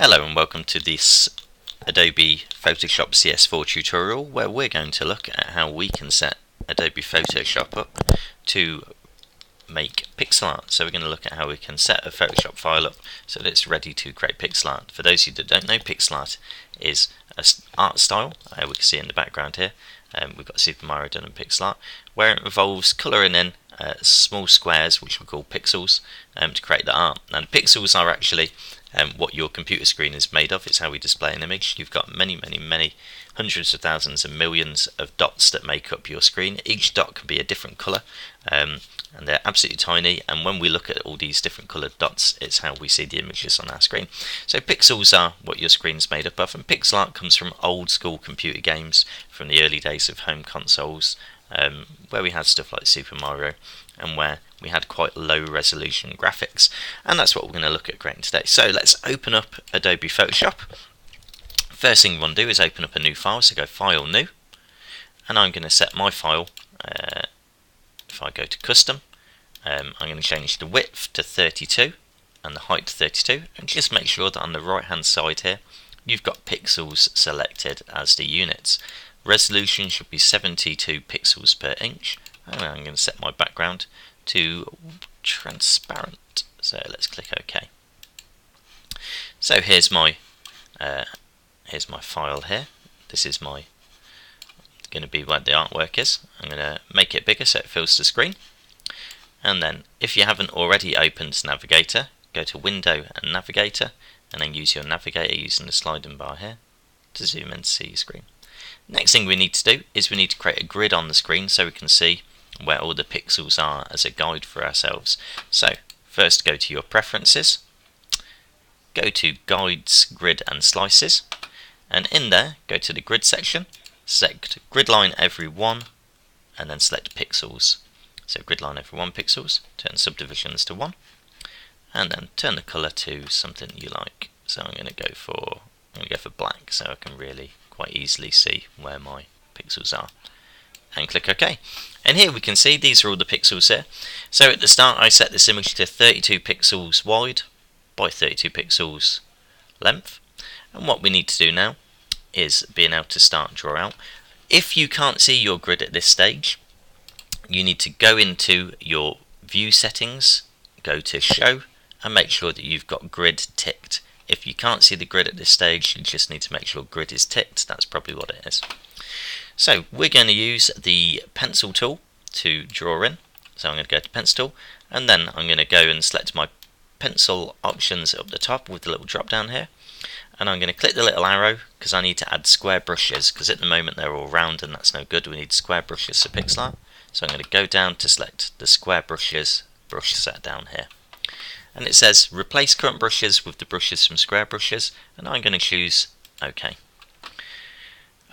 Hello and welcome to this Adobe Photoshop CS4 tutorial where we're going to look at how we can set Adobe Photoshop up to make pixel art. So we're going to look at how we can set a Photoshop file up so that it's ready to create pixel art. For those of you that don't know, pixel art is an art style, we can see in the background here. We've got Super Mario done in pixel art, where it involves colouring in small squares, which we call pixels, to create the art. And pixels are actually what your computer screen is made of. It's how we display an image. You've got many hundreds of thousands and millions of dots that make up your screen. Each dot can be a different colour, and they're absolutely tiny, and when we look at all these different coloured dots, it's how we see the images on our screen. So pixels are what your screen's made up of, and pixel art comes from old school computer games from the early days of home consoles, where we had stuff like Super Mario and where we had quite low resolution graphics, and that's what we're going to look at creating today. So let's open up Adobe Photoshop. First thing we want to do is open up a new file, so go File, New, and I'm going to set my file, if I go to Custom, I'm going to change the width to 32 and the height to 32, and just make sure that on the right hand side here you've got pixels selected as the units. Resolution should be 72 pixels per inch, and I'm going to set my background to transparent, so let's click OK. So here's my file here. This is going to be where the artwork is. I'm going to make it bigger so it fills the screen, and then if you haven't already opened Navigator, go to Window and Navigator, and then use your Navigator using the sliding bar here to zoom in to see your screen. Next thing we need to do is we need to create a grid on the screen so we can see where all the pixels are as a guide for ourselves. So first go to your preferences, go to Guides, Grid and Slices, and in there go to the grid section, select grid line every 1 and then select pixels. So grid line every 1 pixels, turn subdivisions to 1, and then turn the colour to something you like. So I'm going to go for black so I can really quite easily see where my pixels are, and click OK. And here we can see these are all the pixels here. So at the start I set this image to 32 pixels wide by 32 pixels length, and what we need to do now is being able to start draw out. If you can't see your grid at this stage, you need to go into your view settings, go to show, and make sure that you've got grid ticked. If you can't see the grid at this stage, you just need to make sure grid is ticked. That's probably what it is. So we're going to use the pencil tool to draw in. So I'm going to go to pencil tool, and then I'm going to go and select my pencil options up the top with the little drop down here, and I'm going to click the little arrow because I need to add square brushes, because at the moment they're all round and that's no good. We need square brushes for pixel art. So I'm going to go down to select the square brushes brush set down here, and it says replace current brushes with the brushes from square brushes, and I'm going to choose OK.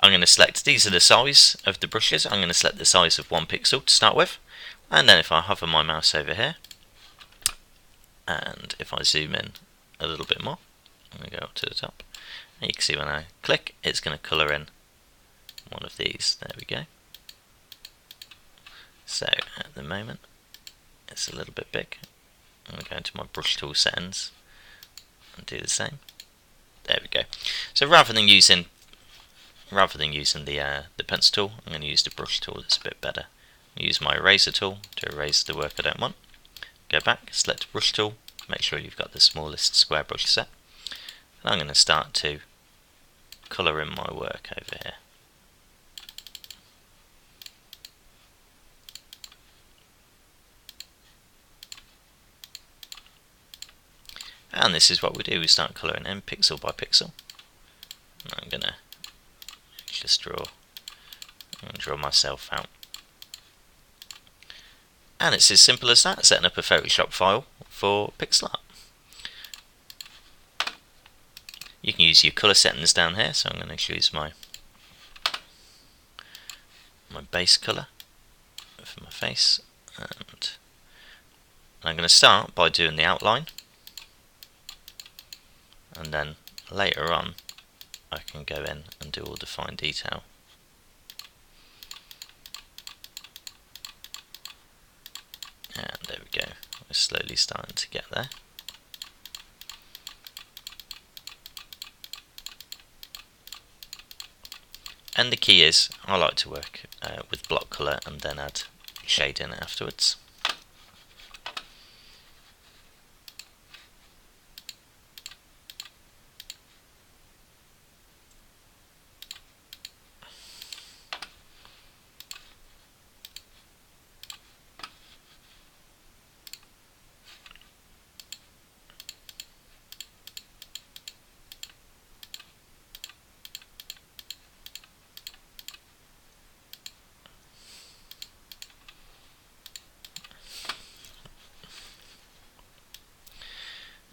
I'm going to select, these are the size of the brushes. I'm going to select the size of 1 pixel to start with, and then if I hover my mouse over here and if I zoom in a little bit more, I'm going to go up to the top, and you can see when I click it's going to colour in one of these. There we go. So at the moment it's a little bit big. I'm going to go into my brush tool settings and do the same. There we go. So rather than using the pencil tool, I'm going to use the brush tool. That's a bit better. Use my eraser tool to erase the work I don't want. Go back, select brush tool, make sure you've got the smallest square brush set, and I'm going to start to colour in my work over here. And this is what we do, we start colouring in pixel by pixel. And I'm going to just draw myself out. And it's as simple as that, setting up a Photoshop file for pixel art. You can use your colour settings down here, so I'm going to choose my base colour for my face, and I'm going to start by doing the outline, and then later on I can go in and do all the fine detail. And there we go, we're slowly starting to get there. And the key is, I like to work with block colour and then add shading afterwards.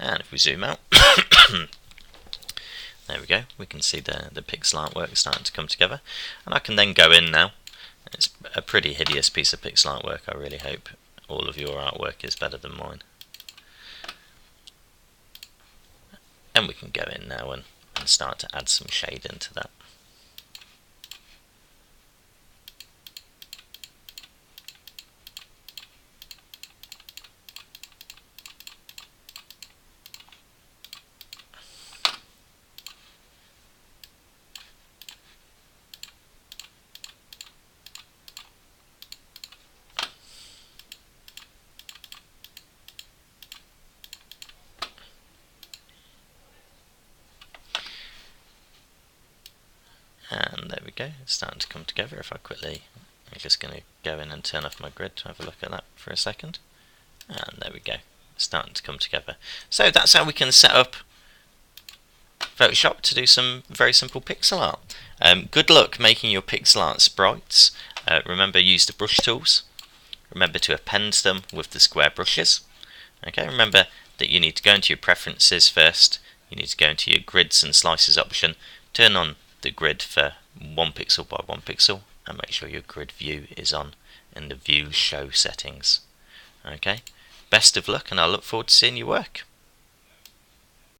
And if we zoom out, there we go, we can see the pixel artwork starting to come together. And I can then go in now. It's a pretty hideous piece of pixel artwork. I really hope all of your artwork is better than mine. And we can go in now and start to add some shade into that. And there we go, it's starting to come together. If I quickly, I'm just going to go in and turn off my grid to have a look at that for a second. And there we go, it's starting to come together. So that's how we can set up Photoshop to do some very simple pixel art. Good luck making your pixel art sprites. Remember, use the brush tools. Remember to append them with the square brushes. Okay, remember that you need to go into your preferences first. You need to go into your grids and slices option, turn on the grid for 1 pixel by 1 pixel, and make sure your grid view is on in the view show settings. Okay, best of luck, and I look forward to seeing your work.